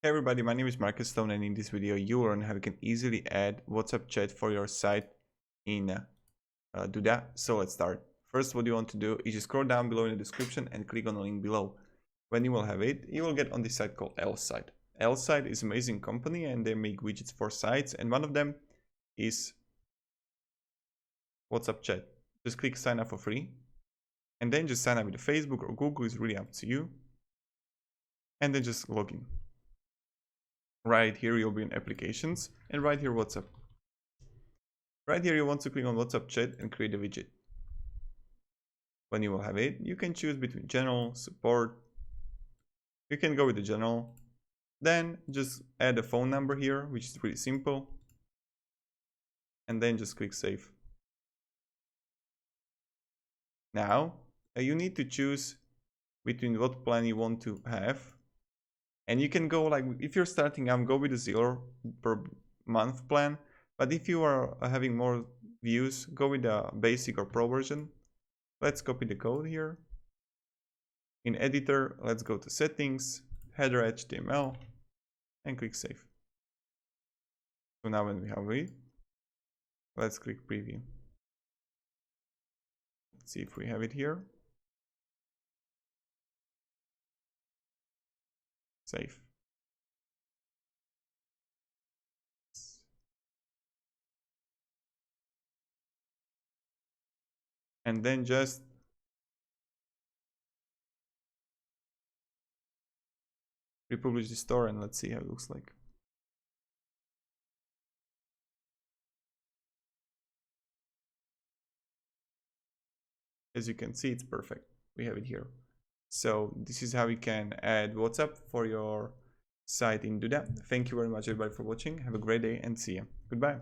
Hey everybody, my name is Marcus Stone, and in this video you will learn how you can easily add WhatsApp chat for your site in Duda. So let's start. First, what you want to do is you scroll down below in the description and click on the link below. When you will have it, you will get on this site called Placeit. Placeit is an amazing company and they make widgets for sites, and one of them is WhatsApp chat. Just click sign up for free and then just sign up with Facebook or Google, is really up to you, and then just log in. Right here you'll be in applications, and right here WhatsApp. Right here you want to click on WhatsApp chat and create a widget. When you will have it, you can choose between general, support. You can go with the general. Then just add a phone number here, which is pretty simple. And then just click save. Now you need to choose between what plan you want to have. And you can go, like, if you're starting out, go with a $0 per month plan. But if you are having more views, go with the basic or pro version. Let's copy the code here. In editor, let's go to settings, header HTML, and click save. So now when we have it, let's click preview. Let's see if we have it here. Save. And then just republish the store and let's see how it looks like. As you can see, it's perfect. We have it here. So this is how you can add WhatsApp for your site in Duda. Thank you very much everybody for watching. Have a great day and see you. Goodbye.